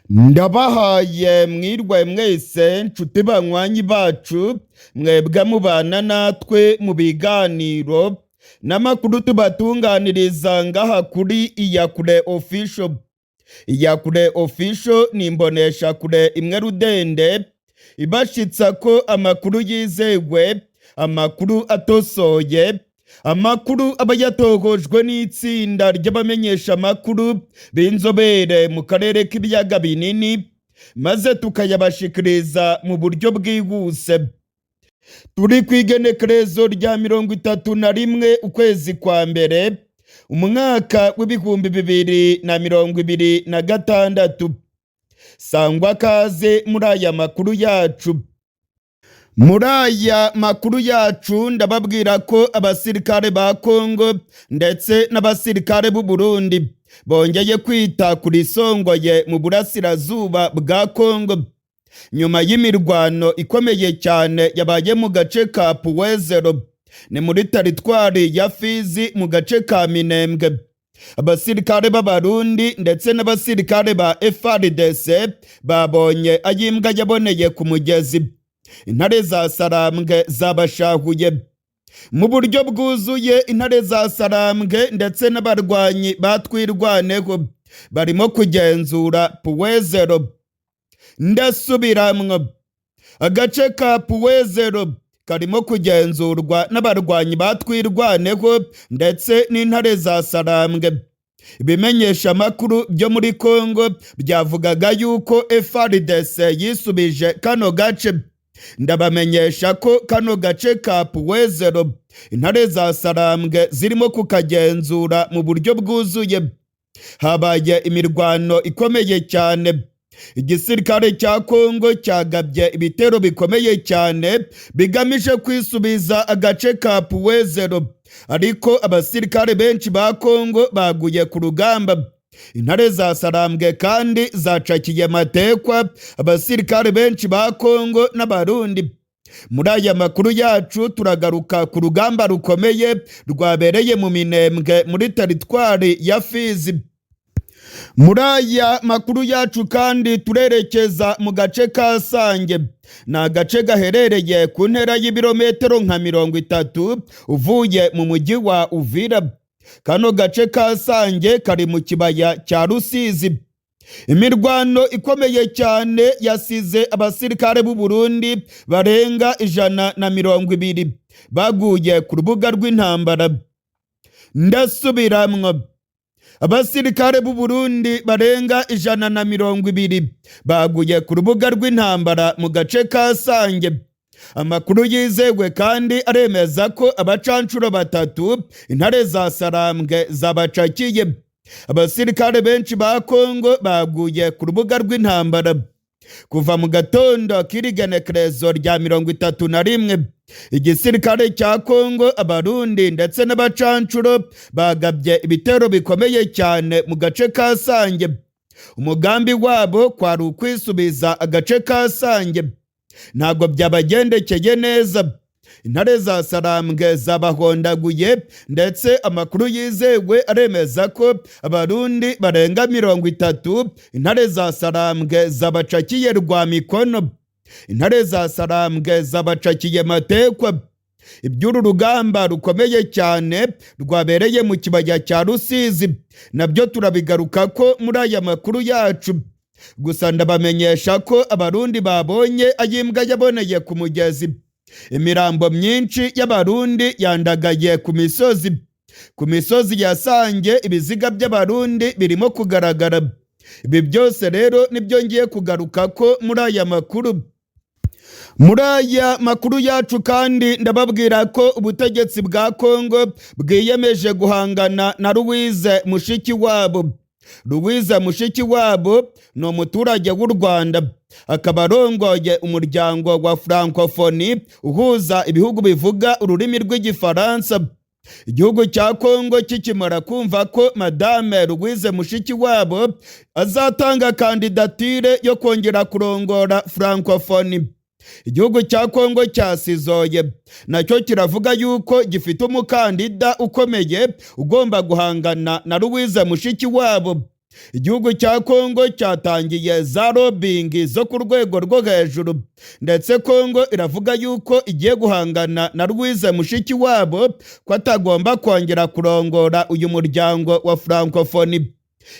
Ndabahaye mwirwe mwese nshuti banywanyi bacu mwebwe mubana natwe mu biganiro n'amakuru tubatunganiriza ngaha kuri Iyakure Official. Iyakure Official ni imboneshakure imwe rudende ibashitsa ko amakuru yizewe, amakuru atosoye, amakuru aba yatohojwe n'itsinda ry'abamenyesha amakuru b'inzobere mu karere k'ibiyaga binini, maze tukayabashikiriza mu buryo bwihuse. Turi kw'igenekerezo rya 31 ukwezi kwa mbere umwaka w'ibihumbi 2026. Sangwa kaze muri aya makuru yacu. Muri aya makuru yacu ndababwira ko abasirikare ba Kongo ndetse n'abasirikare b'u Burundi bongeye kwita kuri Songoye mu burasirazuba bwa Kongo nyuma y'imirwano ikomeye cyane yabaye mu gace ka Puwezero, ni muri teritwari ya Fizi mu gace ka Minembwe. Abasirikare b'Abarundi ndetse n'abasirikare ba FARDC babonye ayimbwa yaboneye ku mugezi. Intare za Sarambwe zabashahuye mu buryo bwuzuye. Intare za Sarambwe ndetse n'abarwanyi batwirwaneho barimo kugenzura Puwezero. Ndasubiramwo, agace ka Puwezero karimo kugenzurwa n'abarwanyi batwirwaneho ndetse n'intare za Sarambwe. Ibimenyesha amakuru byo muri Kongo byavugaga yuko FARDC yisubije kano gace. Ndabamenyesha ko kano gace ka Puwezero intare za Sarambwe zirimo kukagenzura mu buryo bwuzuye. Habaye imirwano ikomeye cyane. Igisirikare cya Kongo cyagabye ibitero bikomeye cyane bigamije kwisubiza agace ka Puwezero, ariko abasirikare benshi ba Kongo baguye ku rugamba. Intare za Sarambwe kandi zacakiye matekwa abasirikare benshi ba Kongo n'Abarundi. Muri aya makuru yacu turagaruka ku rugamba rukomeye rwabereye mu Minembwe muri teritwari ya Fizi. Muri aya makuru yacu kandi turerekeza mu gace ka Sange. Ni agace gaherereye ku ntera y'ibirometero nka 30 uvuye mu mujyi wa Uvira. Kano gace ka Sange kari mu kibaya cya Rusizi. Imirwano ikomeye cyane yasize abasirikare b'u Burundi barenga 120 baguye ku rubuga rw'intambara. Ndasubiramwo, abasirikare b'u Burundi barenga 120 baguye ku rubuga rw'intambara mu gace ka Sange. Amakuru yizewe kandi aremeza ko abacancuro 3 intare za Sarambwe zabacakiye. Abasirikare benshi ba Kongo baguye ku rubuga rw'intambara. Kuva mu gatondo k'igenekerezo rya 31 igisirikare cya Kongo, Abarundi ndetse n'abacancuro bagabye ibitero bikomeye cyane mu gace ka Sange. Umugambi wabo kwari ukwisubiza agace ka Sange. Ntabwo byabagendekeye neza. Intare za Sarambwe zabahondaguye ndetse amakuru yizewe aremeza ko Abarundi barenga 30 intare za Sarambwe zabacakiye Rwamikono. Intare za Sarambwe zabacakiye matekwa. Iby'uru rugamba rukomeye cyane rwabereye mu kibaya cya Rusizi nabyo turabigaruka ko muri aya makuru yacu. Gusa ndabamenyesha ko Abarundi babonye ayimbwa yaboneye ku mugezi. Imirambo myinshi y'Abarundi yandagaye ku misozi. Ku misozi ya Sange ibiziga by'Abarundi birimo kugaragara. Ibi byose rero nibyo ngiye kugaruka ko muri aya makuru. Muri aya makuru yacu kandi ndababwira ko ubutegetsi bwa Kongo bwiyemeje guhangana na Louise Mushikiwabo. Louise Mushikiwabo ni umuturage w'u Rwanda, akaba arongoye umuryango wa Francophonie uhuza ibihugu bivuga ururimi rw'igifaransa. Igihugu cya Kongo kikimara kumva ko Madame Louise Mushikiwabo azatanga kandidatire yo kongera kurongora Francophonie, igihugu cya Kongo cyasizoye nacyo kiravuga yuko gifite umukandida ukomeye ugomba guhangana na Louise Mushikiwabo. igihugu cya Kongo cyatangiye za lobbying zo ku rwego rwo hejuru, ndetse Kongo iravuga yuko igiye guhangana na Louise Mushikiwabo ko atagomba kongera kurongora uyu muryango wa Francophonie.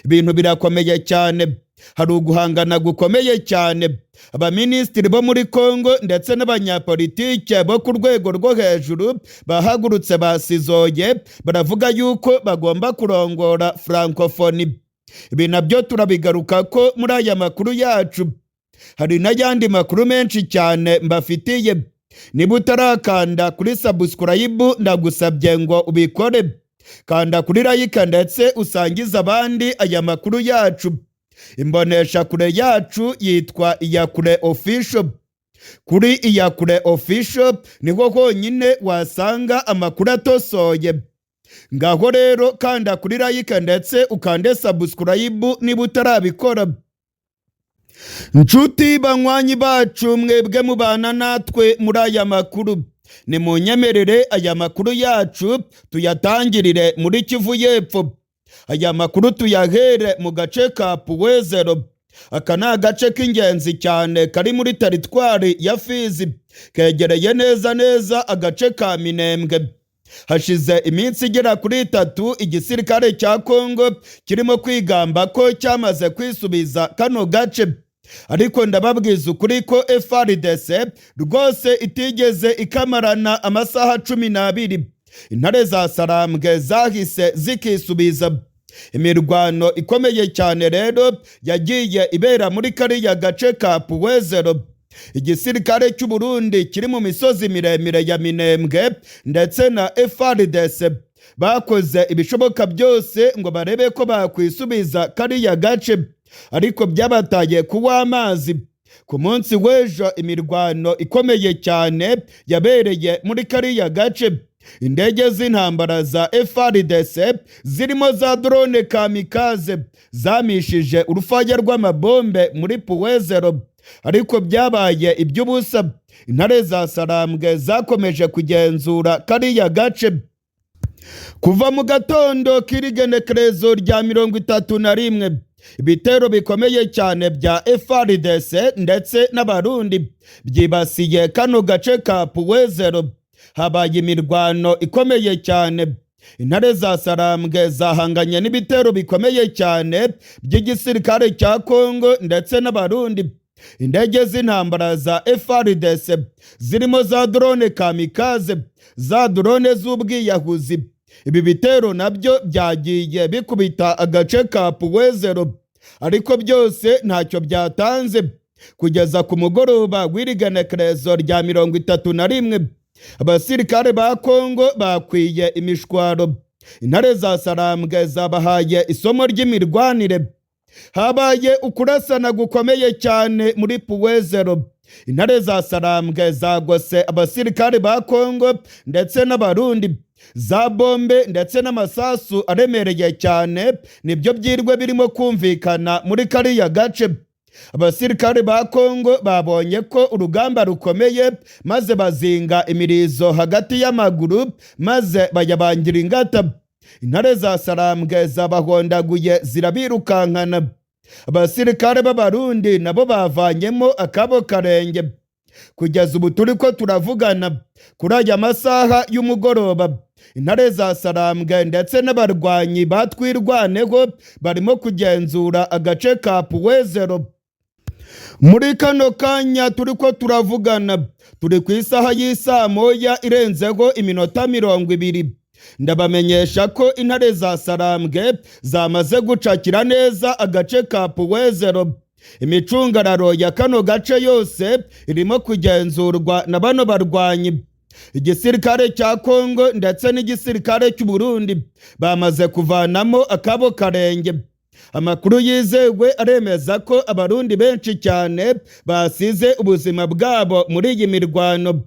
Ibintu birakomeye cyane, hari uguhangana gukomeye cyane. Abaminisitiri bo muri Kongo ndetse n'abanyapolitike bo ku rwego rwo hejuru bahagurutse basizoye, baravuga yuko bagomba kurongora Francophonie. Ibi nabyo turabigaruka ko muri aya makuru yacu. Hari n'ayandi makuru menshi cyane mbafitiye. Niba utarakanda kuri subscribe ndagusabye ngo ubikore, kanda kuri like ndetse usangiza abandi aya makuru yacu. Imbonesha kure yacu yitwa Iyakure Official. Kuri Iyakure Official niho honyine wasanga amakuru atosoye. Ngaho rero kanda kuri like ndetse ukande subscribe niba utarabikora. Nshuti banywanyi bacu, mwebwe mubana natwe muri aya makuru, ni munyemerere aya makuru yacu tuyatangirire muri Kivu y'Epfo. Aya makuru tuyahere mu gace ka Puwezero. Aka ni agace k'ingenzi cyane kari muri teritwari ya Fizi, kegereye neza neza agace ka Minembwe. Hashize iminsi igera kuri 3 igisirikare cya Kongo kirimo kwigamba ko cyamaze kwisubiza kano gace, ariko ndababwiza ukuri ko FARDC rwose itigeze ikamarana amasaha 12. Intare za Sarambwe zahise zikisubiza. Imirwano ikomeye cyane rero yagiye ibera muri kariya gace ka Puwezero. Igisirikare cy'u Burundi kiri mu misozi miremire ya Minembwe ndetse na FARDC bakoze ibishoboka byose ngo barebe ko bakwisubiza kariya gace, ariko byabataye kuwa amazi. Ku munsi w'ejo imirwano ikomeye cyane yabereye muri kariya gace. Indege z'intambara za FARDC zirimo za drone kamikaze zamishije urufaya rw'amabombe muri Puwezero, ariko byabaye iby'ubusa. Intare za Sarambwe zakomeje kugenzura kariya gace. Kuva mu gatondo k'irigenekerezo rya 31, ibitero bikomeye cyane bya FARDC ndetse n'abarundi byibasiye kano gace ka Puwezero. Habaye imirwano ikomeye cyane. Intare za Sarambwe zahanganye n'ibitero bikomeye cyane by'igisirikare cya Kongo ndetse n'abarundi. Indege z'intambara za FARDC zirimo za drone kamikaze, za drone z'ubwiyahuzi. Ibi bitero nabyo byagiye bikubita agace ka Puwezero, ariko byose ntacyo byatanze. Kugeza ku mugoroba w'irigenekerezo rya 31, abasirikare ba Kongo bakwiye imishwaro. Intare za Sarambwe zabahaye isomo ry'imirwanire. Habaye ukurasana gukomeye cyane muri Puwezero. Intare za Sarambwe zagose abasirikare ba Kongo ndetse n'abarundi. Za bombe ndetse n'amasasu aremereye cyane nibyo byirwe birimo kumvikana muri kariya gace. Abasirikare ba Kongo babonye ko urugamba rukomeye, maze bazinga imirizo hagati y'amaguru maze bayabangira ingata. Intare za Sarambwe zabahondaguye zirabirukankana. Abasirikare b'abarundi nabo bavanyemo akabo karenge. Kugeza ubu turiko turavugana kuri aya masaha y'umugoroba, intare za Sarambwe ndetse n'abarwanyi batwirwaneho barimo kugenzura agace ka Puwezero. Muri kano kanya turiko turavugana turi ku isaha y'isaa moya irenzeho iminota 20. Ndabamenyesha ko intare za Sarambwe zamaze gucakira neza agace ka Puwezero. Imicungararo ya kano gace yose irimo kugenzurwa na bano barwanyi. Igisirikare cya Kongo ndetse n'igisirikare cy'u Burundi bamaze kuvanamo akabo karenge. Amakuru yizewe aremeza ko abarundi benshi cyane basize ubuzima bwabo muri iyi mirwano.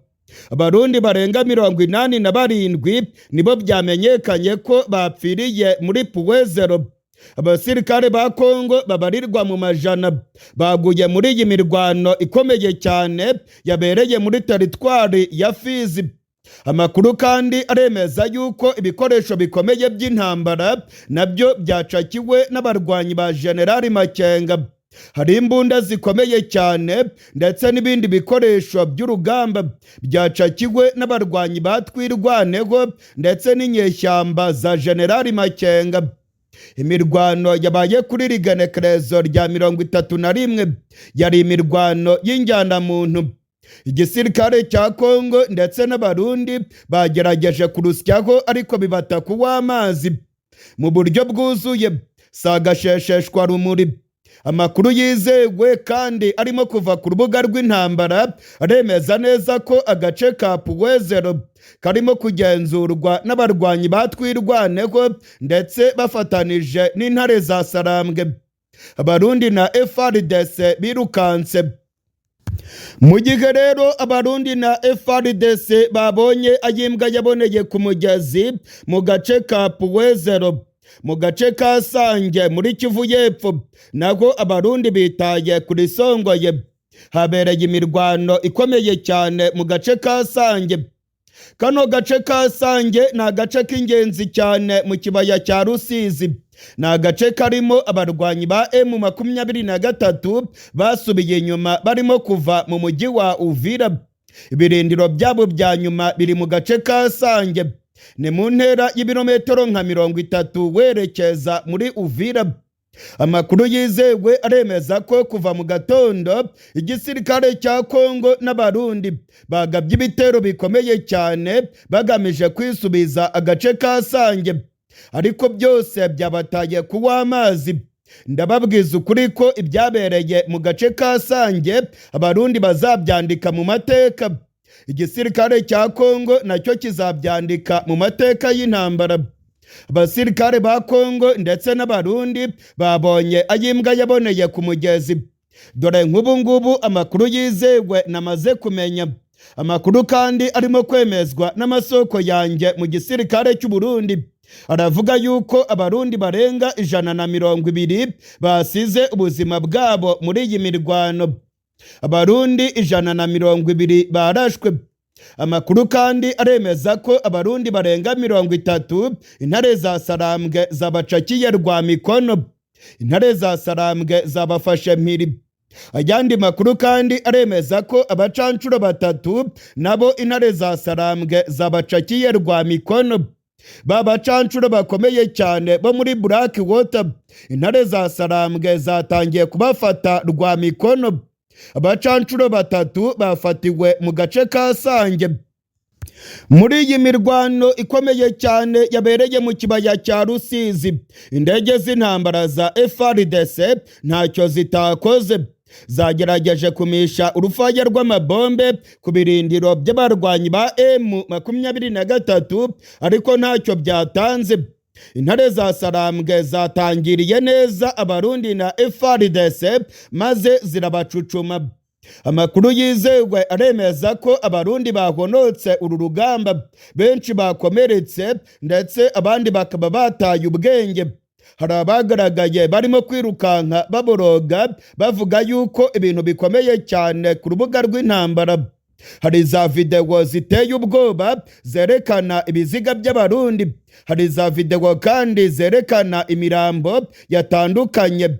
Abarundi barenga 87 nibo byamenyekanye ko bapfiriye muri Puwezero. Abasirikare ba Kongo babarirwa mu majana baguye muri iyi mirwano ikomeye cyane yabereye muri teritwari ya Fizi. Amakuru kandi aremeza yuko ibikoresho bikomeye by'intambara nabyo byacakiwe n'abarwanyi ba Generali Makenga. Hari imbunda zikomeye cyane ndetse n'ibindi bikoresho by'urugamba byacakiwe n'abarwanyi batwirwaneho ndetse n'inyeshyamba za Generali Makenga. Imirwano yabaye kuri rigenekerezo rya 31 yari imirwano y'injyanamuntu. Igisirikare cya Kongo ndetse n'abarundi bagerageje kurusyaho ariko bibata kuw'amazi mu buryo bwuzuye, sagashesheshwa rumuri. Amakuru yizewe kandi arimo kuva ku rubuga rw'intambara aremeza neza ko agace ka Puwezero karimo kugenzurwa n'abarwanyi batwirwaneho ndetse bafatanije n'intare za Sarambwe. Abarundi na FARDC birukanse. Mu gihe rero abarundi na FARDC babonye ayimbwa yaboneye ku mugezi mu gace ka Puwezero mu gace ka Sange muri Kivu y'Epfo, naho abarundi bitaye kuri Songoye. Habereye imirwano ikomeye cyane mu gace ka Sange. Kano gace ka Sange ni agace k'ingenzi cyane mu kibaya cya Rusizi. Ni agace karimo abarwanyi ba M23 basubiye inyuma barimo kuva mu mujyi wa Uvira. Ibirindiro byabo bya nyuma biri mu gace ka Sange. Ni mu ntera y'ibirometero nka 30 werekeza muri Uvira. Amakuru yizewe aremeza ko kuva mu gatondo igisirikare cya Kongo n'abarundi bagabye ibitero bikomeye cyane bagamije kwisubiza agace ka Sange, ariko byose byabataye kuw'amazi. Ndababwiza ukuri ko ibyabereye mu gace ka Sange abarundi bazabyandika mu mateka. Igisirikare cya Kongo nacyo kizabyandika mu mateka y'intambara. Abasirikare ba Kongo ndetse n'abarundi babonye ayimbwa yaboneye ku mugezi. Dore nk'ubu ngubu amakuru yizewe namaze kumenya. Amakuru kandi arimo kwemezwa n'amasoko yanjye mu gisirikare cy'u Burundi. Aravuga yuko abarundi barenga 120 basize ubuzima bwabo muri iyi mirwano. Abarundi 120 barashwe. Amakuru kandi aremeza ko abarundi barenga 30 intare za Sarambwe zabacakiye Rwamikono. Intare za Sarambwe zabafashe mpiri. Ayandi makuru kandi aremeza ko abacancuro 3 nabo intare za Sarambwe zabacakiye Rwamikono. Babacancuro bakomeye cyane bo muri Black Water. Intare za Sarambwe zatangiye kubafata Rwamikono. Abacancuro 3 bafatiwe mu gace ka Sange. Muri iyi mirwano ikomeye cyane yabereye mu kibaya cya Rusizi, indege z'intambara za FARDC ntacyo zitakoze. Zagerageje kumisha urufaya rw'amabombe ku birindiro by'abarwanyi ba M23 ariko ntacyo byatanze. Intare za Sarambwe zatangiriye neza abarundi na FARDC maze zirabacucuma. Amakuru yizewe aremeza ko abarundi bahonotse uru rugamba, benshi bakomeretse ndetse abandi bakaba bataye ubwenge. Hari abagaragaye barimo kwirukanka baboroga bavuga yuko ibintu bikomeye cyane ku rubuga rw'intambara. Hari za video ziteye ubwoba zerekana ibiziga by'abarundi. Hari za video kandi zerekana imirambo yatandukanye.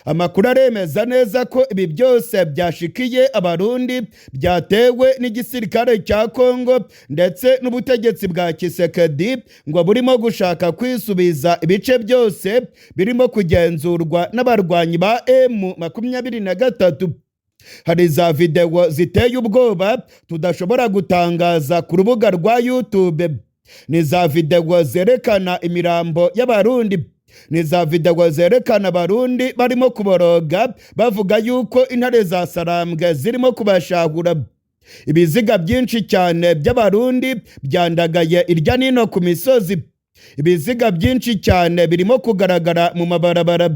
Amakuru aremeza neza ko ibi byose byashikiye abarundi byatewe n'igisirikare cya Kongo ndetse n'ubutegetsi bwa Kisekedi ngo burimo gushaka kwisubiza ibice byose birimo kugenzurwa n'abarwanyi ba M23. Hari za video ziteye ubwoba tudashobora gutangaza ku rubuga rwa YouTube. Ni za video zerekana imirambo y'abarundi. Ni za video zerekana abarundi barimo kuboroga bavuga yuko intare za Sarambwe zirimo kubashahura. Ibiziga byinshi cyane by'abarundi byandagaye irya nino ku misozi. Ibiziga byinshi cyane birimo kugaragara mu mabarabara.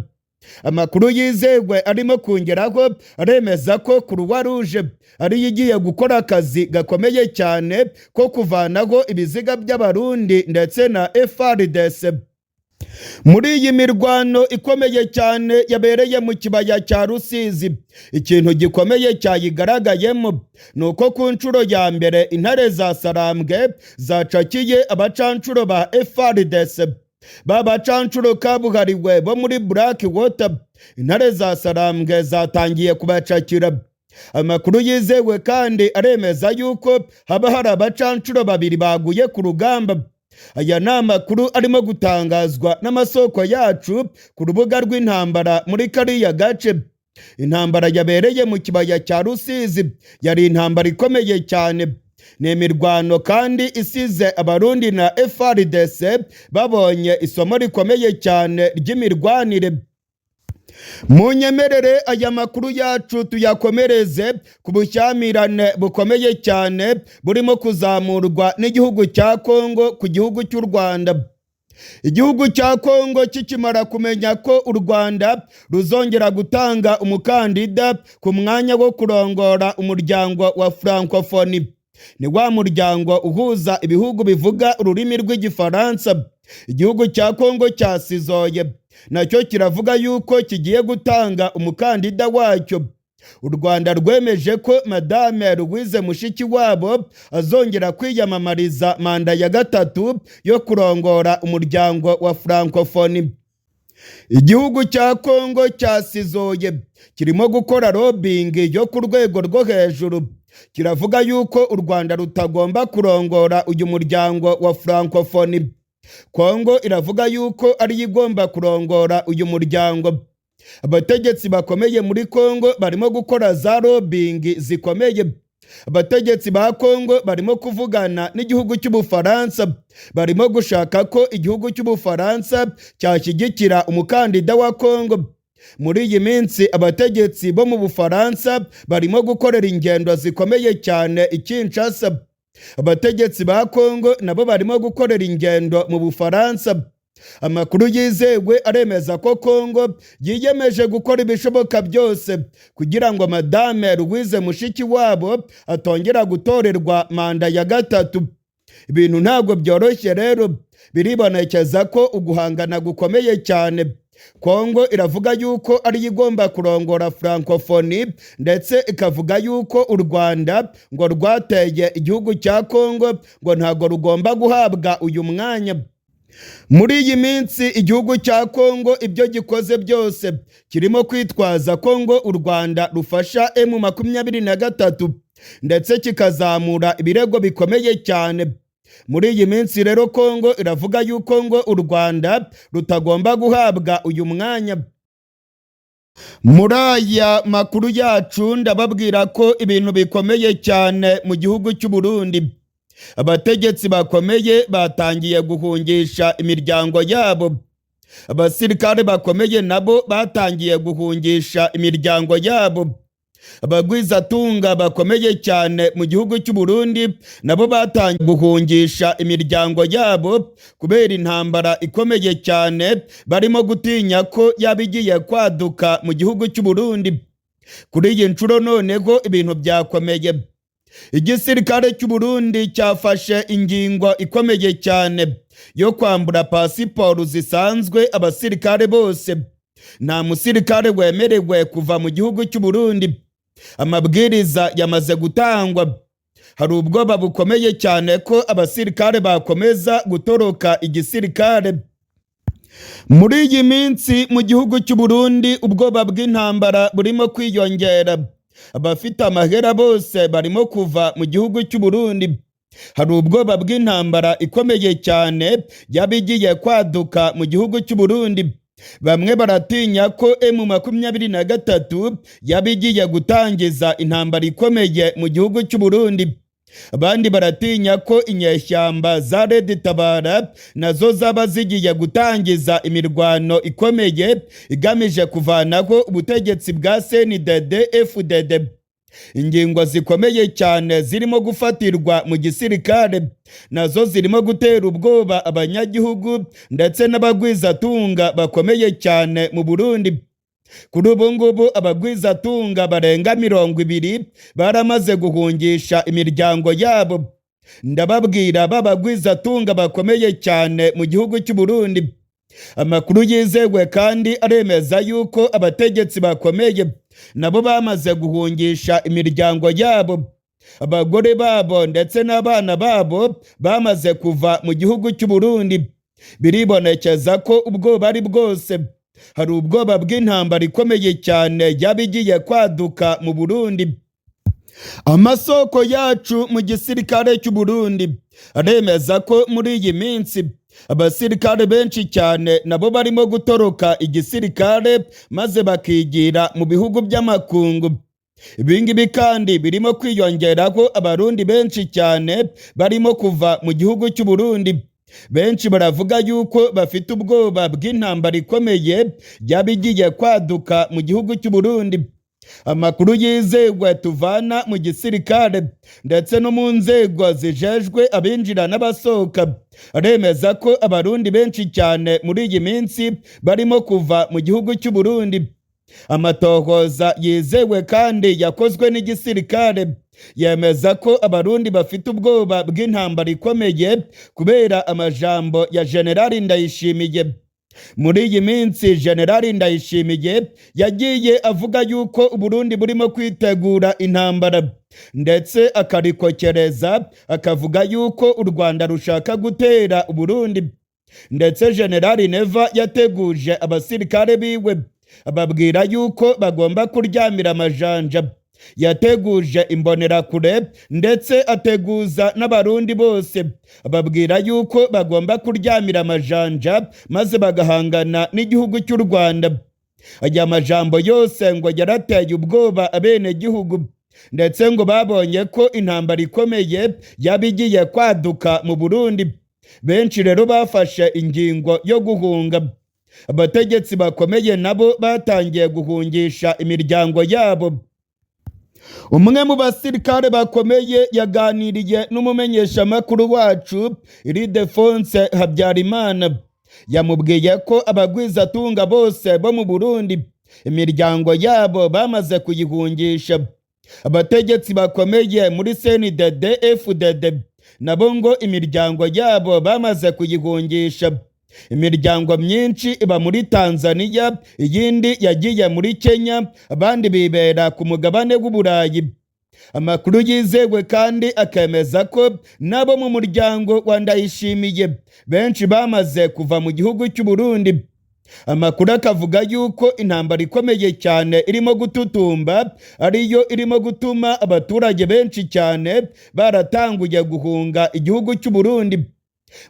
Amakuru yizewe arimo kongeraho aremeza ko Croix Rouge ari igiye gukora akazi gakomeye cyane ko kuvanaho ibiziga by'abarundi ndetse na FARDC. Muri iyi mirwano ikomeye cyane yabereye mu kibaya cya Rusizi, ikintu gikomeye cyayigaragayemo ni uko ku nshuro ya mbere intare za Sarambwe zacakiye abacancuro ba FARDC. Ba bacancuro kabuhariwe bo muri Black Water, intare za Sarambwe zatangiye kubacakira. Amakuru yizewe kandi aremeza yuko haba hari abacancuro babiri baguye ku rugamba. Aya ni amakuru arimo gutangazwa n'amasoko yacu ku rubuga rw'intambara muri kariya gace. Intambara yabereye mu kibaya cya Rusizi yari intambara ikomeye cyane. Ni imirwano kandi isize Abarundi na FARDC babonye isomo rikomeye cyane ry'imirwanire. Munyemerere aya makuru yacu tuyakomereze ku bushyamirane bukomeye cyane burimo kuzamurwa n'igihugu cya Kongo ku gihugu cy'u Rwanda. Igihugu cya Kongo kikimara kumenya ko u Rwanda ruzongera gutanga umukandida ku mwanya wo kurongora umuryango wa Francophonie. Ni wa muryango uhuza ibihugu bivuga ururimi rw'igifaransa. Igihugu cya Kongo cyasizoye nacyo kiravuga yuko kigiye gutanga umukandida wacyo. U Rwanda rwemeje ko Madame Louise Mushikiwabo azongera kwiyamamariza manda ya gatatu yo kurongora umuryango wa Francophonie. Igihugu cya Kongo cyasizoye kirimo gukora lobbying yo ku rwego rwo hejuru. Kiravuga yuko u Rwanda rutagomba kurongora uyu muryango wa Francophonie. Kongo iravuga yuko ari igomba kurongora uyu muryango. Abategetsi bakomeye muri Kongo barimo gukora za lobbying zikomeye. Abategetsi ba Kongo barimo kuvugana n'igihugu cy'Ubufaransa. Barimo gushaka ko igihugu cy'Ubufaransa cyashyigikira umukandida wa Kongo. Muri iyi minsi abategetsi bo mu Bufaransa barimo gukorera ingendo zikomeye cyane i Kinshasa. Abategetsi ba Kongo nabo barimo gukorera ingendo mu Bufaransa. Amakuru yizewe aremeza ko Kongo yiyemeje gukora ibishoboka byose kugira ngo Madame Louise Mushikiwabo atongera gutorerwa manda ya gatatu. Ibintu ntabwo byoroshye rero, biribonekeza ko uguhangana gukomeye cyane. Kongo iravuga yuko ari igomba kurongora Francophonie ndetse ikavuga yuko u Rwanda ngo rwateye igihugu cya Kongo ngo ntago rugomba guhabwa uyu mwanya. Muri iyi minsi igihugu cya Kongo ibyo gikoze byose kirimo kwitwaza ko ngo u Rwanda rufasha M23 ndetse kikazamura ibirego bikomeye cyane. Muri iyi minsi rero Kongo iravuga yuko ngo u Rwanda rutagomba guhabwa uyu mwanya. Muri aya makuru yacu ndababwira ko ibintu bikomeye cyane mu gihugu cy'u Burundi. Abategetsi bakomeye batangiye guhungisha imiryango yabo. Abasirikare bakomeye nabo batangiye guhungisha imiryango yabo. Abagwizatunga bakomeye cyane mu gihugu cy'u Burundi nabo batangiye guhungisha imiryango yabo kubera intambara ikomeye cyane barimo gutinya ko yabigiye kwaduka mu gihugu cy'u Burundi. Kuri iyi nshuro noneho ibintu byakomeye. Igisirikare cy'u Burundi cyafashe ingingo ikomeye cyane yo kwambura pasiporo zisanzwe abasirikare bose. Nta musirikare wemerewe kuva mu gihugu cy'u Burundi. Amabwiriza yamaze gutangwa. Hari ubwoba bukomeye cyane ko abasirikare bakomeza gutoroka igisirikare. Muri iyi minsi mu gihugu cy'u Burundi ubwoba bw'intambara burimo kwiyongera. Abafite amahera bose barimo kuva mu gihugu cy'u Burundi. Hari ubwoba bw'intambara ikomeye cyane yabigiye kwaduka mu gihugu cy'u Burundi. Bamwe baratinya ko M23 yabigiye gutangiza intambara ikomeye mu gihugu cy'u Burundi. Abandi baratinya ko inyeshyamba za Red Tabara nazo zaba zigiye gutangiza imirwano ikomeye igamije kuvanaho ubutegetsi bwa CNDD-FDD. Ingingo zikomeye cyane zirimo gufatirwa mu gisirikare nazo zirimo gutera ubwoba abanyagihugu ndetse n'abagwizatunga bakomeye cyane mu Burundi. Kuri ubu ngubu abagwizatunga barenga 20 baramaze guhungisha imiryango yabo. Ndababwira babagwizatunga bakomeye cyane mu gihugu cy'u Burundi. Amakuru yizewe kandi aremeza yuko abategetsi bakomeye nabo bamaze guhungisha imiryango yabo, abagore babo ndetse n'abana babo bamaze kuva mu gihugu cy'u Burundi. Biribonekeza ko ubwoba ari bwose. Hari ubwoba bw'intambara ikomeye cyane yaba igiye kwaduka mu Burundi. Amasoko yacu mu gisirikare cy'u Burundi aremeza ko muri iyi minsi abasirikare benshi cyane nabo barimo gutoroka igisirikare maze bakigira mu bihugu by'amakungu. Ibingibi kandi birimo kwiyongeraho abarundi benshi cyane barimo kuva mu gihugu cy'u Burundi. Benshi baravuga yuko bafite ubwoba bw'intambara ikomeye yaba igiye kwaduka mu gihugu cy'u Burundi. Amakuru yizewe tuvana mu gisirikare ndetse no mu nzego zijejwe abinjira n'abasohoka aremeza ko abarundi benshi cyane muri iyi minsi barimo kuva mu gihugu cy'u Burundi. Amatohoza yizewe kandi yakozwe n'igisirikare yemeza ko abarundi bafite ubwoba bw'intambara ikomeye kubera amajambo ya Generali Ndayishimiye. Muri iyi minsi Generali Ndayishimiye yagiye avuga yuko Uburundi burimo kwitegura intambara ndetse akarikokereza, akavuga yuko u Rwanda rushaka gutera Uburundi. Ndetse Generali Neva yateguje abasirikare biwe ababwira yuko bagomba kuryamira amajanja. Yateguje imbonerakure ndetse ateguza n'abarundi bose ababwira yuko bagomba kuryamira amajanja maze bagahangana n'igihugu cy'u Rwanda. Aya majambo yose ngo yarateye ubwoba abenegihugu ndetse ngo babonye ko intambara ikomeye yaba igiye kwaduka mu Burundi. Benshi rero bafashe ingingo yo guhunga. Abategetsi bakomeye nabo batangiye guhungisha imiryango yabo. Umwe mu basirikare bakomeye yaganiriye n'umumenyeshamakuru wacu Ildefonse Habyarimana. Yamubwiye ko abagwizatunga bose bo mu Burundi imiryango yabo bamaze kuyihungisha. Abategetsi bakomeye muri CNDD FDD nabo ngo imiryango yabo bamaze kuyihungisha. Imiryango myinshi iba muri Tanzania, iyindi yagiye muri Kenya, abandi bibera ku mugabane w'Uburayi. Amakuru yizewe kandi akemeza ko nabo mu muryango wa Ndayishimiye benshi bamaze kuva mu gihugu cy'u Burundi. Amakuru akavuga yuko intambara ikomeye cyane irimo gututumba ariyo irimo gutuma abaturage benshi cyane baratanguye guhunga igihugu cy'u Burundi.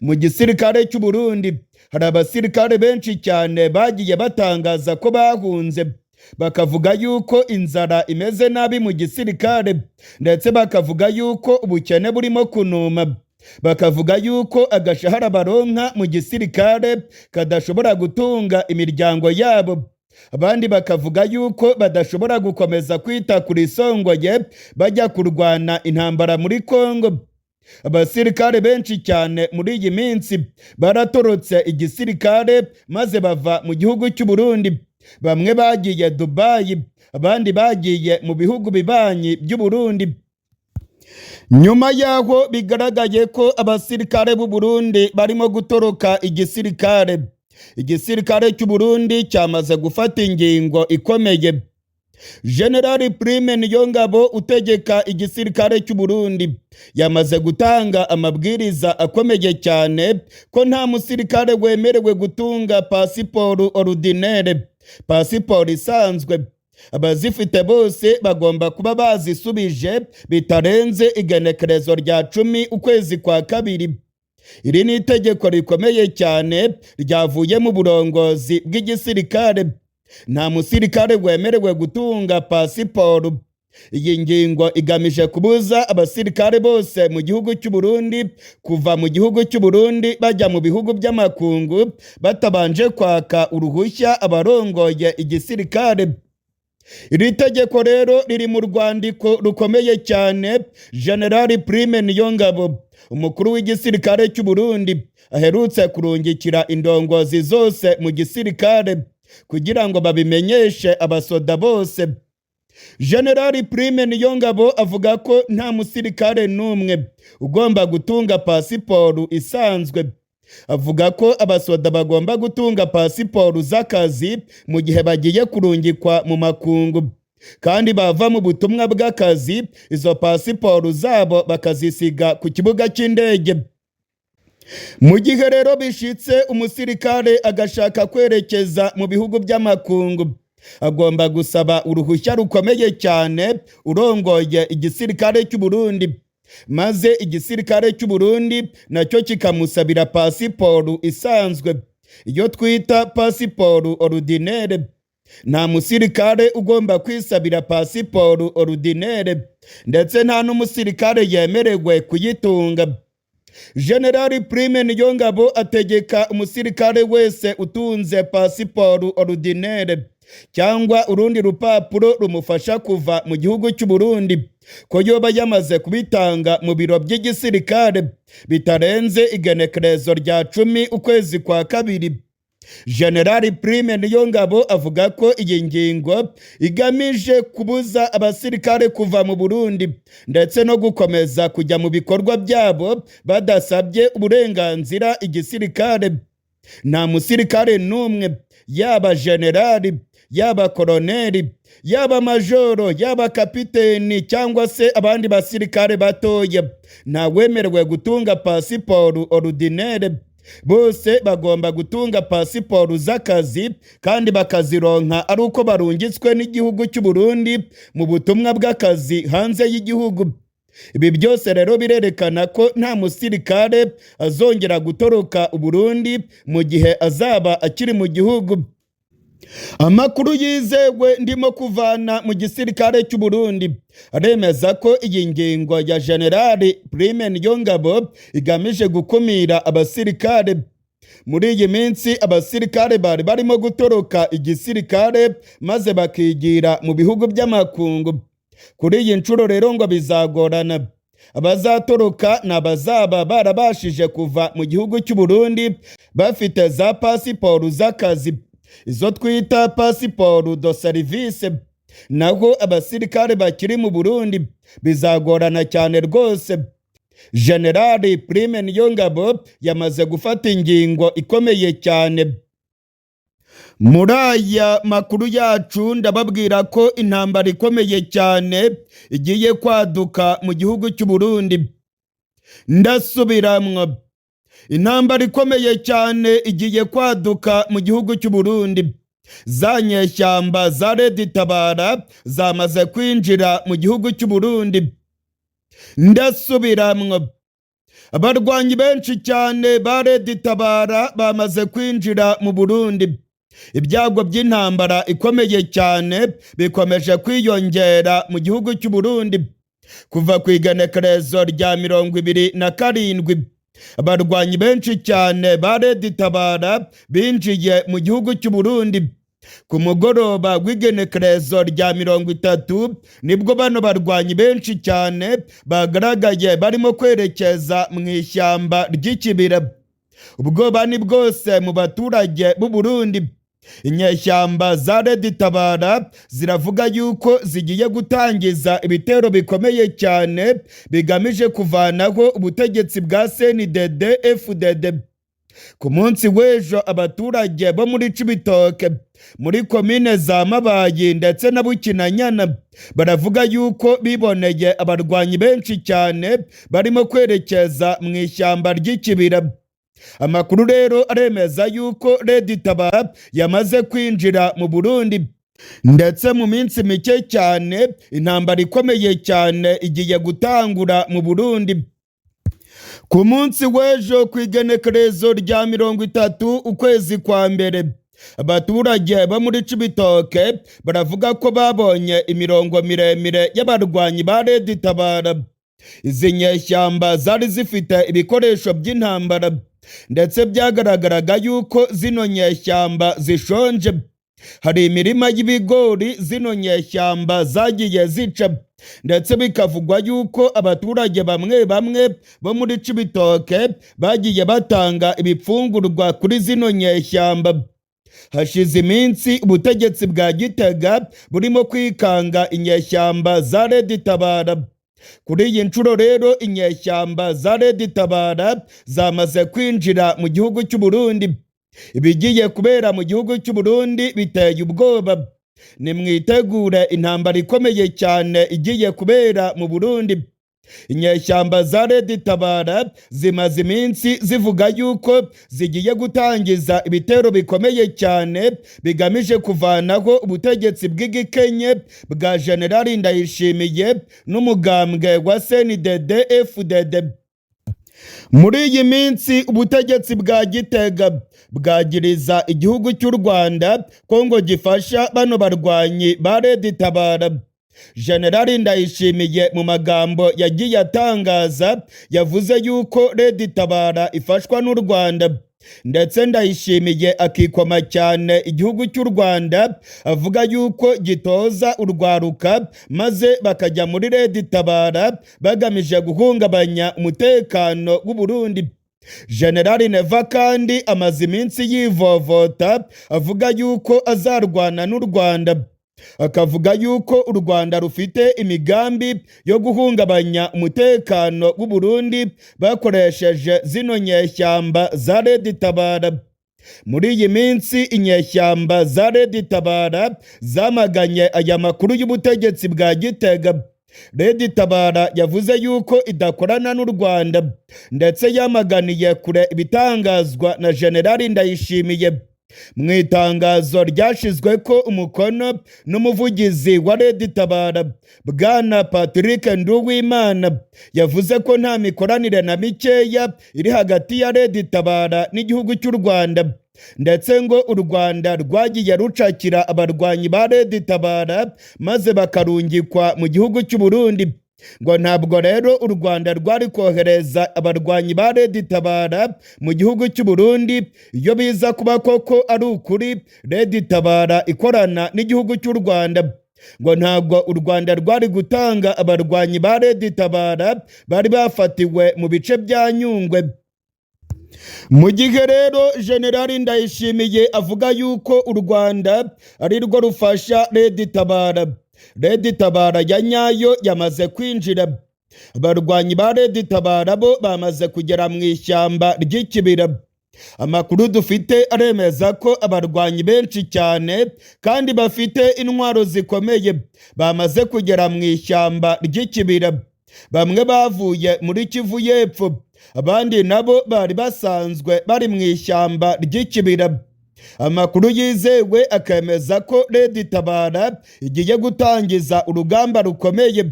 Mu gisirikare cy'u Burundi hari abasirikare benshi cyane bagiye batangaza ko bahunze, bakavuga yuko inzara imeze nabi mu gisirikare ndetse bakavuga yuko ubukene burimo kunuma, bakavuga yuko agashahara baronka mu gisirikare kadashobora gutunga imiryango yabo. Abandi bakavuga yuko badashobora gukomeza kwita kuri songoye bajya kurwana intambara muri Kongo. Abasirikare benshi cyane muri iyi minsi baratorotse igisirikare maze bava mu gihugu cy'u Burundi. Bamwe bagiye Dubai, abandi bagiye mu bihugu bibanyi by'u Burundi. Nyuma yaho bigaragaye ko abasirikare b'u Burundi barimo gutoroka igisirikare. Igisirikare cy'u Burundi cyamaze gufata ingingo ikomeye. Generali Prime Niyongabo utegeka igisirikare cy'u Burundi yamaze gutanga amabwiriza akomeye cyane ko nta musirikare wemerewe gutunga pasiporo ordinaire, pasiporo isanzwe. Abazifite bose bagomba kuba bazisubije bitarenze igenekerezo rya 10 ukwezi kwa kabiri. Iri ni itegeko rikomeye cyane ryavuye mu burongozi bw'igisirikare. Nta musirikare wemerewe gutunga pasiporo. Iyi ngingo igamije kubuza abasirikare bose mu gihugu cy'u Burundi kuva mu gihugu cy'u Burundi bajya mu bihugu by'amakungu batabanje kwaka uruhushya abarongoye igisirikare. Iri tegeko rero riri mu rwandiko rukomeye cyane Generali Prime Niyongabo, umukuru w'igisirikare cy'u Burundi, aherutse kurungikira indongozi zose mu gisirikare kugira ngo babimenyeshe abasoda bose. Generali Prime Niyongabo avuga ko nta musirikare n'umwe ugomba gutunga pasiporo isanzwe. avuga ko abasoda bagomba gutunga pasiporo z'akazi mu gihe bagiye kurungikwa mu makungu, kandi bava mu butumwa bw'akazi izo pasiporo zabo bakazisiga ku kibuga cy'indege. Mu gihe rero bishitse umusirikare agashaka kwerekeza mu bihugu by'amakungu, agomba gusaba uruhushya rukomeye cyane urongoye igisirikare cy'u Burundi, maze igisirikare cy'u Burundi nacyo kikamusabira pasiporo isanzwe, iyo twita pasiporo ordinaire. Nta musirikare ugomba kwisabira pasiporo ordinaire, ndetse nta n'umusirikare yemerewe kuyitunga. General Prime Niyongabo ategeka umusirikare wese utunze pasiporo ordinaire cyangwa urundi rupapuro rumufasha kuva mu gihugu cy'u Burundi ko yoba yamaze kubitanga mu biro by'igisirikare bitarenze igenekerezo rya 10 ukwezi kwa kabiri. General Prime Niyongabo avuga ko iyi ngingo igamije kubuza abasirikare kuva mu Burundi ndetse no gukomeza kujya mu bikorwa byabo badasabye uburenganzira igisirikare. Nta musirikare n'umwe, yaba generali, yaba koloneli, yaba majoro, yaba kapiteni cyangwa se abandi basirikare batoya, nta wemerewe gutunga pasiporo ordinaire. Bose bagomba gutunga pasiporo z'akazi kandi bakazironka ari uko barungitswe n'igihugu cy'u Burundi mu butumwa bw'akazi hanze y'igihugu. Ibi byose rero birerekana ko nta musirikare azongera gutoroka u Burundi mu gihe azaba akiri mu gihugu. Amakuru yizewe ndimo kuvana mu gisirikare cy'u Burundi aremeza ko iyi ngingo ya General Prime Niyongabo igamije gukumira abasirikare. Muri iyi minsi abasirikare bari barimo gutoroka igisirikare maze bakigira mu bihugu by'amakungu. Kuri iyi nshuro rero ngo bizagorana. Abazatoroka n'abazaba barabashije kuva mu gihugu cy'u Burundi bafite za pasiporo z'akazi, izo twita pasiporo do service. Naho abasirikare bakiri mu Burundi bizagorana cyane rwose. General Prime Niyongabo yamaze gufata ingingo ikomeye cyane. Muri aya makuru yacu ndababwira ko intambara ikomeye cyane igiye kwaduka mu gihugu cy'u Burundi. Ndasubiramwo, intambara ikomeye cyane igiye kwaduka mu gihugu cy'u Burundi. Za nyeshyamba za Red Tabara zamaze kwinjira mu gihugu cy'u Burundi. Ndasubiramwo, abarwanyi benshi cyane ba Red Tabara bamaze kwinjira mu Burundi. Ibyago by'intambara ikomeye cyane bikomeje kwiyongera mu gihugu cy'u Burundi. Kuva ku igenekerezo rya 27, abarwanyi benshi cyane ba Red Tabara binjiye mu gihugu cy'u Burundi. Ku mugoroba w'igenekerezo rya 30 nibwo bano barwanyi benshi cyane bagaragaye barimo kwerekeza mu ishyamba ry'ikibira. Ubwoba ni bwose mu baturage b'u Burundi. Inyeshyamba za Red Tabara ziravuga yuko zigiye gutangiza ibitero bikomeye cyane bigamije kuvanaho ubutegetsi bwa CNDD FDD. Ku munsi w'ejo abaturage bo muri Cibitoke, muri komine za Mabayi ndetse na Bukinanyana baravuga yuko biboneye abarwanyi benshi cyane barimo kwerekeza mu ishyamba ry'ikibira. Amakuru rero aremeza yuko Red Tabara yamaze kwinjira mu Burundi, ndetse mu minsi mike cyane intambara ikomeye cyane igiye gutangura mu Burundi. Ku munsi w'ejo ku igenekerezo rya 30 ukwezi kwa mbere, abaturage bo muri Cibitoke baravuga ko babonye imirongo miremire y'abarwanyi ba Red Tabara. Izi nyeshyamba zari zifite ibikoresho by'intambara, ndetse byagaragaraga yuko zino nyeshyamba zishonje. Hari imirima y'ibigori zino nyeshyamba zagiye zica, ndetse bikavugwa yuko abaturage bamwe bamwe bo muri Cibitoke bagiye batanga ibifungurwa kuri zino nyeshyamba. Hashize iminsi ubutegetsi bwa Gitega burimo kwikanga inyeshyamba za Red Tabara. Kuri iyi nshuro rero inyeshyamba za Red Tabara zamaze kwinjira mu gihugu cy'u Burundi. Ibigiye kubera mu gihugu cy'u Burundi biteye ubwoba. Nimwitegure intambara ikomeye cyane igiye kubera mu Burundi. Inyeshyamba za Red Tabara zimaze iminsi zivuga yuko zigiye gutangiza ibitero bikomeye cyane bigamije kuvanaho ubutegetsi bw'igikenye bwa General Ndayishimiye n'umugambwe wa CNDD-FDD. Muri iyi minsi ubutegetsi bwa Gitega bwagiriza igihugu cy'u Rwanda ko ngo gifasha bano barwanyi ba Red Tabara. General Ndayishimiye mu magambo yagiye atangaza yavuze yuko Red Tabara ifashwa n'u Rwanda, ndetse Ndayishimiye akikoma cyane igihugu cy'u Rwanda avuga yuko gitoza urwaruka maze bakajya muri Red Tabara bagamije guhungabanya umutekano w'u Burundi. General Neva kandi amaze iminsi yivovota avuga yuko azarwana n'u Rwanda, akavuga yuko u Rwanda rufite imigambi yo guhungabanya umutekano w'u Burundi bakoresheje zino nyeshyamba za Red Tabara. Muri iyi minsi inyeshyamba za Red Tabara zamaganye aya makuru y'ubutegetsi bwa Gitega. Red Tabara yavuze yuko idakorana n'u Rwanda, ndetse yamaganiye kure ibitangazwa na General Ndayishimiye. Mu itangazo ryashizwe ko umukono n'umuvugizi wa Red Tabara Bwana Patrick Nduwimana, yavuze ko nta mikoranire na mikeya iri hagati ya Red Tabara n'igihugu cy'u Rwanda, ndetse ngo u Rwanda rwagiye rucakira abarwanyi ba Red Tabara maze bakarungikwa mu gihugu cy'u Burundi. Ngo ntabwo rero u Rwanda rwari kohereza abarwanyi ba Red Tabara mu gihugu cy'u Burundi iyo biza kuba koko ari ukuri Red Tabara ikorana n'igihugu cy'u Rwanda. Ngo ntabwo u Rwanda rwari gutanga abarwanyi ba Red Tabara bari bafatiwe mu bice bya Nyungwe. Mu gihe rero General Ndayishimiye avuga yuko u Rwanda ari rwo rufasha Red Tabara, Red Tabara ya nyayo yamaze kwinjira. Abarwanyi ba Red Tabara bo bamaze kugera mu ishyamba ry'ikibira. Amakuru dufite aremeza ko abarwanyi benshi cyane kandi bafite intwaro zikomeye bamaze kugera mu ishyamba ry'ikibira. Bamwe bavuye muri Kivu y'Epfo, abandi nabo bari basanzwe bari mu ishyamba ry'ikibira. Amakuru yizewe akemeza ko Red Tabara igiye gutangiza urugamba rukomeye.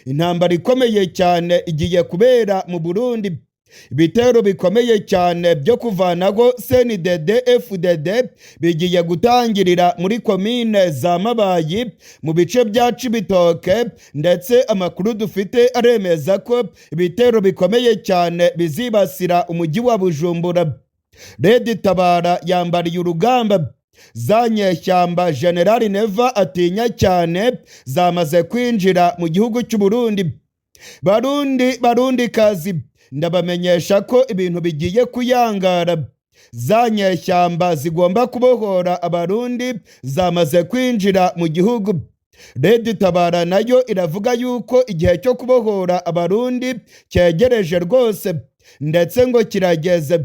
Intambara ikomeye cyane igiye kubera mu Burundi. Ibitero bikomeye cyane byo kuvanaho CNDD-FDD bigiye gutangirira muri komine za Mabayi mu bice bya Cibitoke, ndetse amakuru dufite aremeza ko ibitero bikomeye cyane bizibasira umujyi wa Bujumbura. Red Tabara yambariye urugamba. Za nyeshyamba General Neva atinya cyane zamaze kwinjira mu gihugu cy'u Burundi. Barundi kazi, ndabamenyesha ko ibintu bigiye kuyangara. Za nyeshyamba zigomba kubohora abarundi zamaze kwinjira mu gihugu. Red Tabara nayo iravuga yuko igihe cyo kubohora abarundi cyegereje rwose, ndetse ngo kirageze.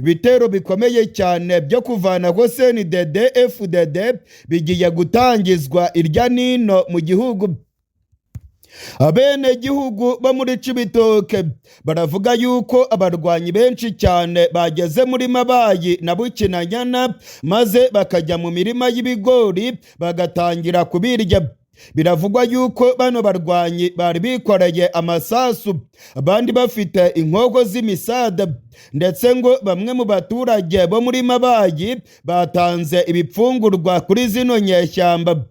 Ibitero bikomeye cyane byo kuvanaho CNDD-FDD bigiye gutangizwa irya nino mu gihugu. Abene gihugu bo muri Cibitoke baravuga yuko abarwanyi benshi cyane bageze muri Mabayi na Bukinanyana maze bakajya mu mirima y'ibigori bagatangira kubirya. Biravugwa yuko bano barwanyi bari bikoreye amasasu, abandi bafite inkoko z'imisada, ndetse ngo bamwe mu baturage bo muri Mabayi batanze ibipfungurwa kuri zino nyeshyamba.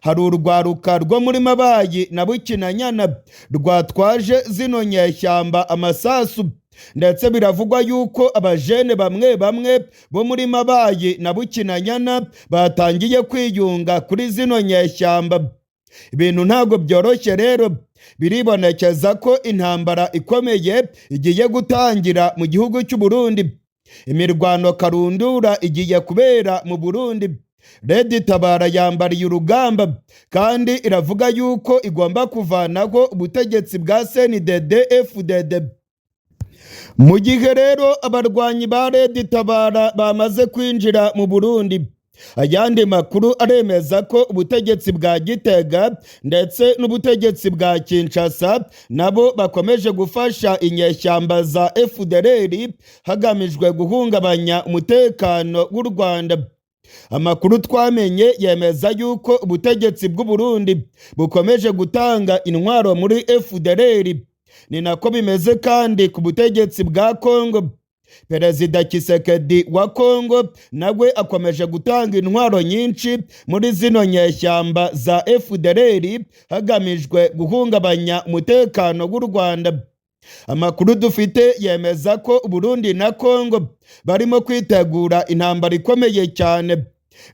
Hari urwaruka rwo muri Mabayi na Bukinanyana rwatwaje zino nyeshyamba amasasu, ndetse biravugwa yuko abajene bamwe bo muri Mabayi na Bukinanyana batangiye kwiyunga kuri zino nyeshyamba. Ibintu ntabwo byoroshye rero, biribonekeza ko intambara ikomeye igiye gutangira mu gihugu cy'u Burundi. Imirwano karundura igiye kubera mu Burundi. Red Tabara yambariye urugamba kandi iravuga yuko igomba kuvanaho ubutegetsi bwa CNDD-FDD. Mu gihe rero abarwanyi ba Red Tabara bamaze kwinjira mu Burundi, ayandi makuru aremeza ko ubutegetsi bwa Gitega ndetse n'ubutegetsi bwa Kinshasa nabo bakomeje gufasha inyeshyamba za FDLR hagamijwe guhungabanya umutekano w'u Rwanda. Amakuru twamenye yemeza yuko ubutegetsi bw'u Burundi bukomeje gutanga intwaro muri FDLR. Ni nako bimeze kandi ku butegetsi bwa Kongo. Perezida Tshisekedi wa Kongo nawe akomeje gutanga intwaro nyinshi muri zino nyeshyamba za FDLR hagamijwe guhungabanya umutekano w'u Rwanda. Amakuru dufite yemeza ko Burundi na Kongo barimo kwitegura intambara ikomeye cyane,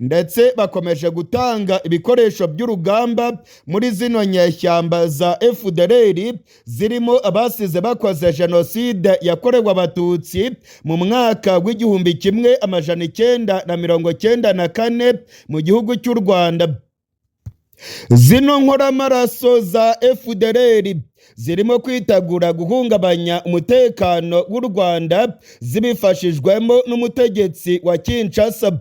ndetse bakomeje gutanga ibikoresho by'urugamba muri zino nyeshyamba za FDLR zirimo abasize bakoze jenoside yakorewe abatutsi mu mwaka w'1994 mu gihugu cy'u Rwanda. Zino nkoramaraso za FDLR zirimo kwitegura guhungabanya umutekano w'u Rwanda zibifashijwemo n'umutegetsi wa Kinshasa.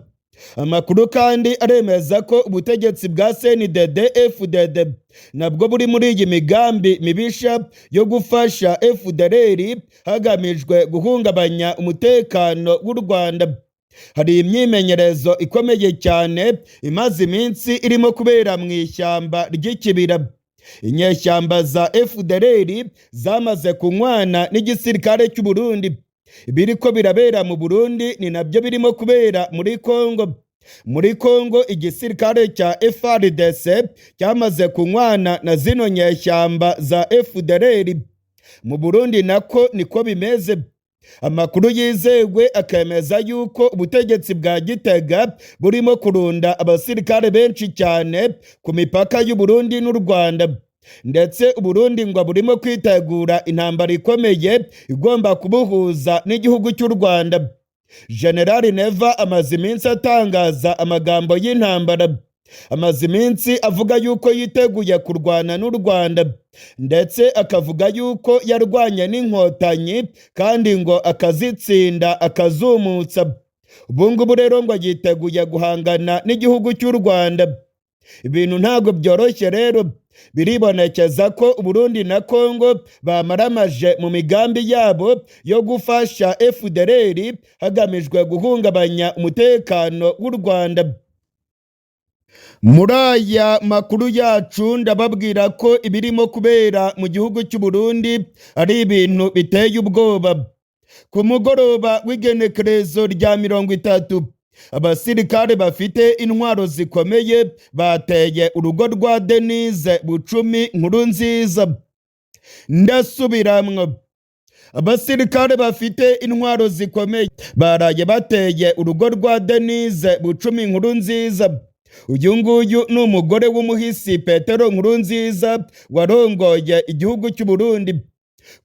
Amakuru kandi aremeza ko ubutegetsi bwa CNDD-FDD nabwo buri muri iyi migambi mibisha yo gufasha FDLR hagamijwe guhungabanya umutekano w'u Rwanda. Hari imyimenyerezo ikomeye cyane imaze iminsi irimo kubera mu ishyamba ry'ikibira. Inyeshyamba za FDLR zamaze kunywana n'igisirikare cy'u Burundi. Biriko birabera mu Burundi ni nabyo birimo kubera muri Kongo. Muri Kongo igisirikare cya FARDC cyamaze kunywana na zino nyeshyamba za FDLR. Mu Burundi nako niko bimeze. Amakuru yizewe akemeza yuko ubutegetsi bwa Gitega burimo kurunda abasirikare benshi cyane ku mipaka y'u Burundi n'u Rwanda, ndetse Uburundi ngo burimo kwitegura intambara ikomeye igomba kubuhuza n'igihugu cy'u Rwanda. General Neva amaze iminsi atangaza amagambo y'intambara. Amaze iminsi avuga yuko yiteguye kurwana n'u Rwanda, ndetse akavuga yuko yarwanye n'inkotanyi kandi ngo akazitsinda akazumutsa. Ubu ngubu rero ngo yiteguye guhangana n'igihugu cy'u Rwanda. Ibintu ntabwo byoroshye rero. Biribonekeza ko Burundi na Kongo bamaramaje mu migambi yabo yo gufasha FDLR hagamijwe guhungabanya umutekano w'u Rwanda. Muri aya makuru yacu ndababwira ko ibirimo kubera mu gihugu cy'u Burundi ari ibintu biteye ubwoba. Ku mugoroba w'igenekerezo rya 30, abasirikare bafite intwaro zikomeye bateye urugo rwa Denise Bucumi Nkurunziza. Ndasubiramwo, abasirikare bafite intwaro zikomeye baraye bateye urugo rwa Denise Bucumi Nkurunziza. Uyu nguyu ni umugore w'umuhisi Petero Nkurunziza warongoye igihugu cy'u Burundi.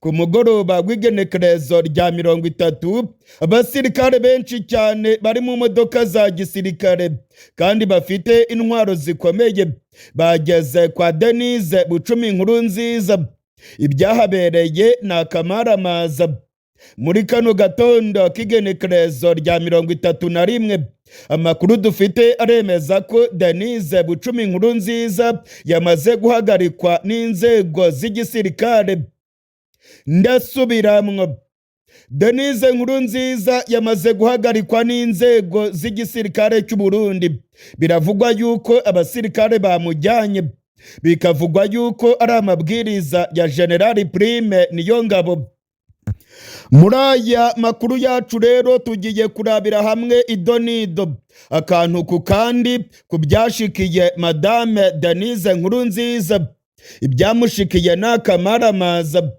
Ku mugoroba w'igenekerezo rya 30, abasirikare benshi cyane bari mu modoka za gisirikare kandi bafite intwaro zikomeye bageze kwa Denise Bucumi Nkurunziza. Ibyahabereye ni akamaramaza. Muri kano gatondo k'igenekerezo rya 31, amakuru dufite aremeza ko Denise Bucumi Nkurunziza yamaze guhagarikwa n'inzego z'igisirikare. Ndasubiramwo, Denise Nkurunziza yamaze guhagarikwa n'inzego z'igisirikare cy'u Burundi. Biravugwa yuko abasirikare bamujyanye, bikavugwa yuko ari amabwiriza ya General Prime Niyongabo. Muri aya makuru yacu rero tugiye kurabira hamwe idonido akantu ku kandi ku byashikiye Madame Denise Nkurunziza. Ibyamushikiye n'akamaramaza.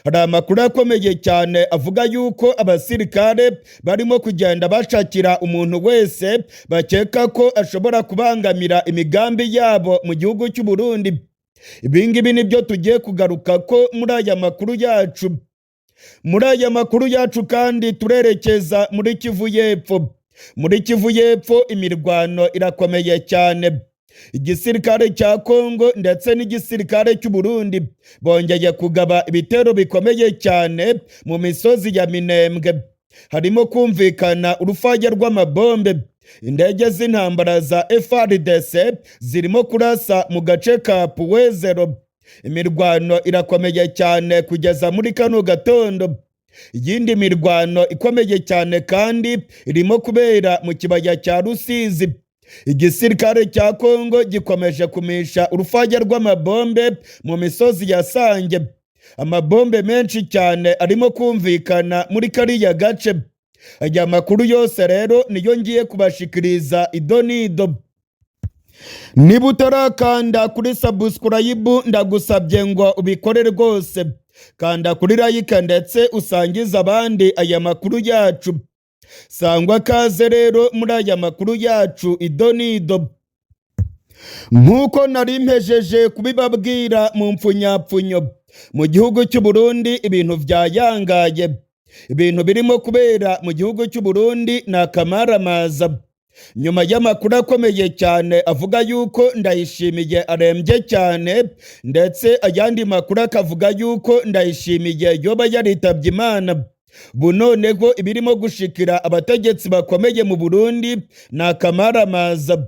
Hari amakuru akomeye cyane avuga yuko abasirikare barimo kugenda bashakira umuntu wese bakeka ko ashobora kubangamira imigambi yabo mu gihugu cy'u Burundi. Ibingibi nibyo tugiye kugaruka ko muri aya makuru yacu. Muri aya makuru yacu kandi turerekeza muri Kivu y'Epfo. Muri Kivu y'Epfo imirwano irakomeye cyane. Igisirikare cya Kongo ndetse n'igisirikare cy'u Burundi bongeye kugaba ibitero bikomeye cyane mu misozi ya Minembwe. Harimo kumvikana urufaya rw'amabombe. Indege z'intambara za FARDC zirimo kurasa mu gace ka Puwezero. Imirwano irakomeye cyane kugeza muri kano gatondo. Iyindi mirwano ikomeye cyane kandi irimo kubera mu kibaya cya Rusizi. Igisirikare cya Kongo gikomeje kumisha urufaya rw'amabombe mu misozi ya Sange. Amabombe menshi cyane arimo kumvikana muri kariya gace. Aya makuru yose rero niyo ngiye kubashikiriza idonido. Niba utarakanda kuri subscribe ndagusabye ngo ubikore rwose. Kanda kuri like ndetse usangiza abandi aya makuru yacu. Sangwa kaze rero muri aya makuru yacu idonido. Nkuko nari mpejeje kubibabwira mu mpfunyapfunyo, mu gihugu cy'u Burundi ibintu byayangaye. Ibintu birimo kubera mu gihugu cy'u Burundi ni akamaramaza. Nyuma y'amakuru akomeye cyane avuga yuko Ndayishimiye arembye cyane, ndetse ayandi makuru akavuga yuko Ndayishimiye yoba yaritabye Imana. Bunoneho ibirimo gushikira abategetsi bakomeye mu Burundi ni akamaramaza.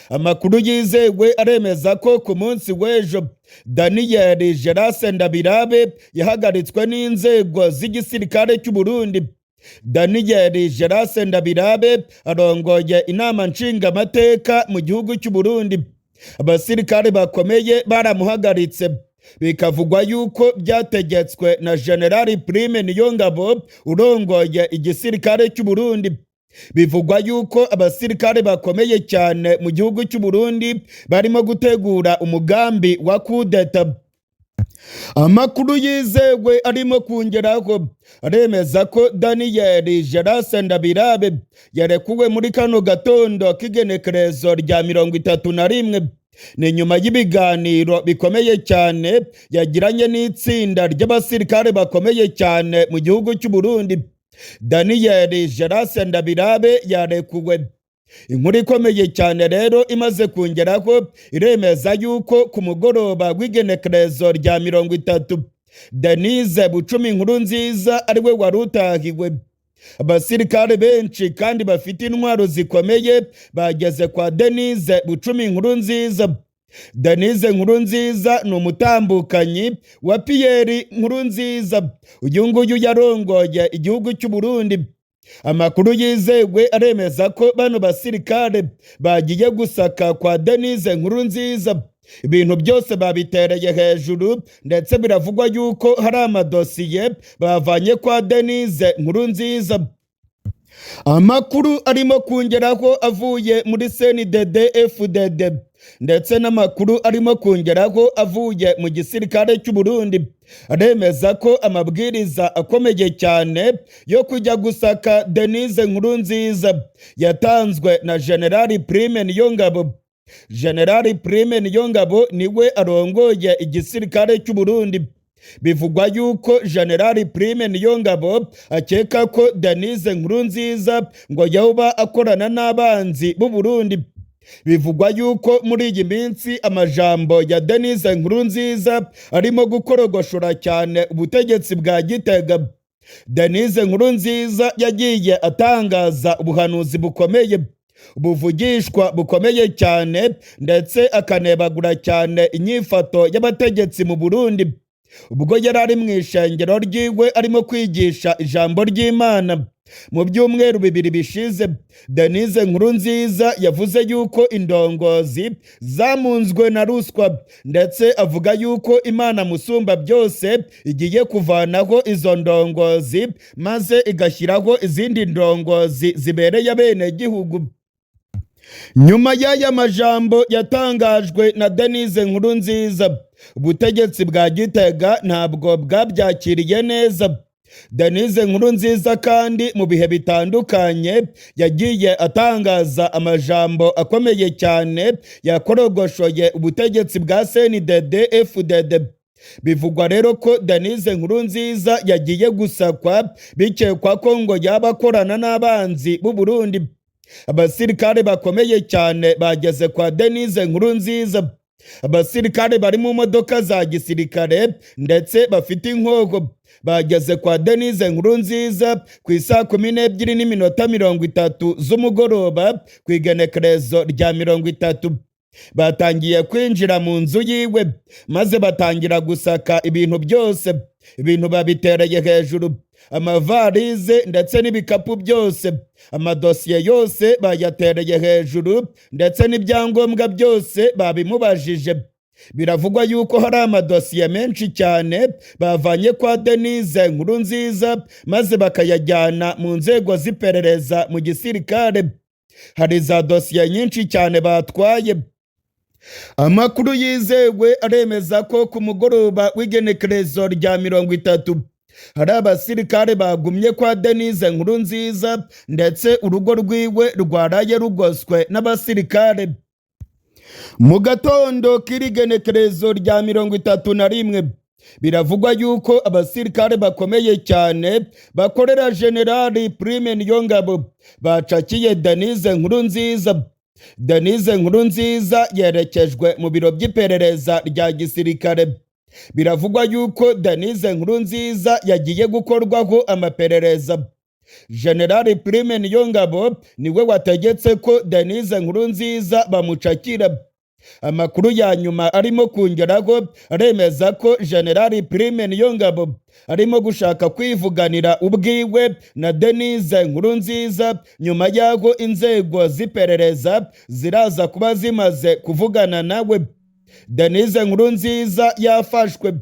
Amakuru yizewe aremeza ko ku munsi w'ejo Daniel Gerase Ndabirabe yahagaritswe n'inzego z'igisirikare cy'u Burundi. Daniel Gerase Ndabirabe arongoye inama nshingamateka mu gihugu cy'u Burundi. Abasirikare bakomeye baramuhagaritse. Bikavugwa yuko byategetswe na General Prime Niyongabo urongoye igisirikare cy'u Burundi. Bivugwa yuko abasirikare bakomeye cyane mu gihugu cy'u Burundi barimo gutegura umugambi wa kudeta. Amakuru yizewe arimo kongeraho aremeza ko Daniel Gerase Ndabirabe yarekuwe muri kano gatondo k'igenekerezo rya 31. Ni nyuma y'ibiganiro bikomeye cyane yagiranye n'itsinda ry'abasirikare bakomeye cyane mu gihugu cy'u Burundi. Daniel Gerase Ndabirabe yarekuwe. Inkuru ikomeye cyane rero imaze kongeraho iremeza yuko ku mugoroba w'igenekerezo rya 30 Denise Bucumi Nkurunziza ariwe wari utahiwe. Abasirikare benshi kandi bafite intwaro zikomeye bageze kwa Denise Bucumi Nkurunziza. Denise Nkurunziza ni umutambukanyi wa Pierre Nkurunziza. Uyu nguyu yarongoye igihugu cy'u Burundi. Amakuru yizewe aremeza ko bano basirikare bagiye gusaka kwa Denise Nkurunziza. Ibintu byose babitereye hejuru, ndetse biravugwa yuko hari amadosiye bavanye kwa Denise Nkurunziza. Amakuru arimo kongeraho avuye muri CNDD-FDD ndetse n'amakuru arimo kongeraho avuye mu gisirikare cy'u Burundi aremeza ko amabwiriza akomeye cyane yo kujya gusaka Denise Nkurunziza yatanzwe na General Prime Niyongabo. General Prime Niyongabo niwe arongoye igisirikare cy'u Burundi. Bivugwa yuko General Prime Niyongabo akeka ko Denise Nkurunziza ngo yoba akorana n'abanzi b'u Burundi. Bivugwa yuko muri iyi minsi amajambo ya Denise Nkurunziza arimo gukorogoshora cyane ubutegetsi bwa Gitega. Denise Nkurunziza yagiye atangaza ubuhanuzi bukomeye, ubuvugishwa bukomeye cyane, ndetse akanebagura cyane inyifato y'abategetsi mu Burundi. Ubwo yari ari mu ishengero ryiwe arimo kwigisha ijambo ry'Imana. Mu byumweru 2 bishize Denise Nkurunziza yavuze yuko indongozi zamunzwe na ruswa, ndetse avuga yuko Imana musumba byose igiye kuvanaho izo ndongozi maze igashyiraho izindi ndongozi zibereye bene gihugu. Nyuma y'aya majambo yatangajwe na Denise Nkurunziza, ubutegetsi bwa Gitega ntabwo bwabyakiriye neza. Denise Nkurunziza kandi mu bihe bitandukanye yagiye atangaza amajambo akomeye cyane yakorogoshoye ubutegetsi bwa CNDD-FDD. Bivugwa rero ko Denise Nkurunziza yagiye gusakwa bikekwa ko ngo yaba akorana n'abanzi b'u Burundi. abasirikare bakomeye cyane bageze kwa Denise Nkurunziza. Abasirikare bari mu modoka za gisirikare ndetse bafite inkoho bageze kwa Denise Nkurunziza ku isaa 12:30 z'umugoroba ku igenekerezo rya 30. Batangiye kwinjira mu nzu yiwe maze batangira gusaka ibintu byose. Ibintu babitereye hejuru, amavarize ndetse n'ibikapu byose. Amadosiye yose bayatereye hejuru ndetse n'ibyangombwa byose babimubajije. Biravugwa yuko hari amadosiye menshi cyane bavanye kwa Denise Nkurunziza maze bakayajyana mu nzego z'iperereza mu gisirikare. Hari za dosiye nyinshi cyane batwaye. Amakuru yizewe aremeza ko ku mugoroba w'igenekerezo rya 30 hari abasirikare bagumye kwa Denise Nkurunziza ndetse urugo rwiwe rwaraye rugoswe n'abasirikare. Mu gatondo k'irigenekerezo rya 31 biravugwa yuko abasirikare bakomeye cyane bakorera Generali Prime Niyongabo bacakiye Denise Nkurunziza. Denise Nkurunziza yerekejwe mu biro by'iperereza rya gisirikare. Biravugwa yuko Denise Nkurunziza yagiye gukorwaho amaperereza. Generali Prime Niyongabo niwe wategetse ko Denise Nkurunziza bamucakira. Amakuru ya nyuma arimo kongeraho aremeza ko Generali Prime Niyongabo arimo gushaka kwivuganira ubwiwe na Denise Nkurunziza nyuma y'aho inzego z'iperereza ziraza kuba zimaze kuvugana nawe. Denise Nkurunziza yafashwe.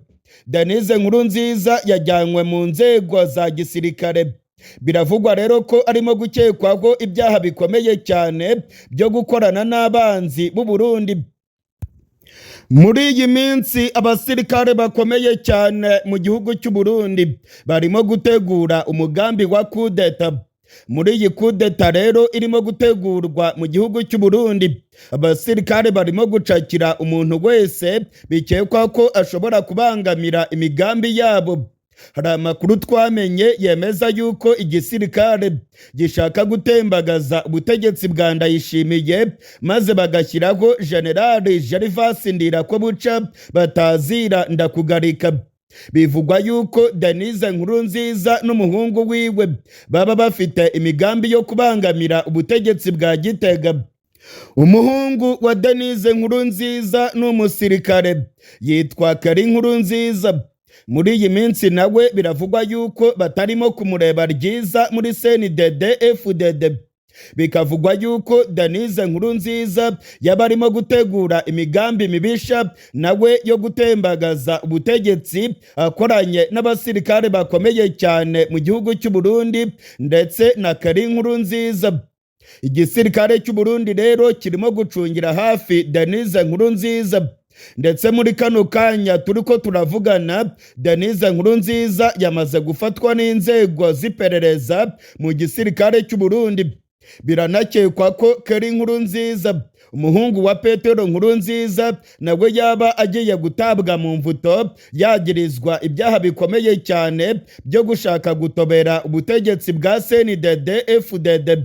Denise Nkurunziza yajyanywe mu nzego za gisirikare. Biravugwa rero ko arimo gukekwaho ibyaha bikomeye cyane byo gukorana n'abanzi b'u Burundi. Muri iyi minsi abasirikare bakomeye cyane mu gihugu cy'u Burundi barimo gutegura umugambi wa kudeta. Muri iyi kudeta rero irimo gutegurwa mu gihugu cy'u Burundi, abasirikare barimo gucakira umuntu wese bikekwa ko ashobora kubangamira imigambi yabo. Hari amakuru twamenye yemeza yuko igisirikare gishaka gutembagaza ubutegetsi bwa Ndayishimiye maze bagashyiraho Generali Gervas Ndirakobuca batazira ndakugarika. Bivugwa yuko Denise Nkurunziza n'umuhungu wiwe baba bafite imigambi yo kubangamira ubutegetsi bwa Gitega. Umuhungu wa Denise Nkurunziza n'umusirikare yitwa Kari Nkurunziza. Muri iyi minsi nawe biravugwa yuko batarimo kumureba ryiza muri CNDD-FDD. Bikavugwa yuko Denise Nkurunziza yaba arimo gutegura imigambi mibisha nawe yo gutembagaza ubutegetsi akoranye n'abasirikare bakomeye cyane mu gihugu cy'u Burundi ndetse na Kari Nkurunziza. Igisirikare cy'u Burundi rero kirimo gucungira hafi Denise Nkurunziza. Ndetse muri kano kanya turiko turavugana, Denise Nkurunziza yamaze gufatwa n'inzego z'iperereza mu gisirikare cy'u Burundi. Biranakekwa ko Kari Nkurunziza, umuhungu wa Petero Nkurunziza, nawe yaba agiye gutabwa mu mvuto yagirizwa ibyaha bikomeye cyane byo gushaka gutobera ubutegetsi bwa CNDD-FDD.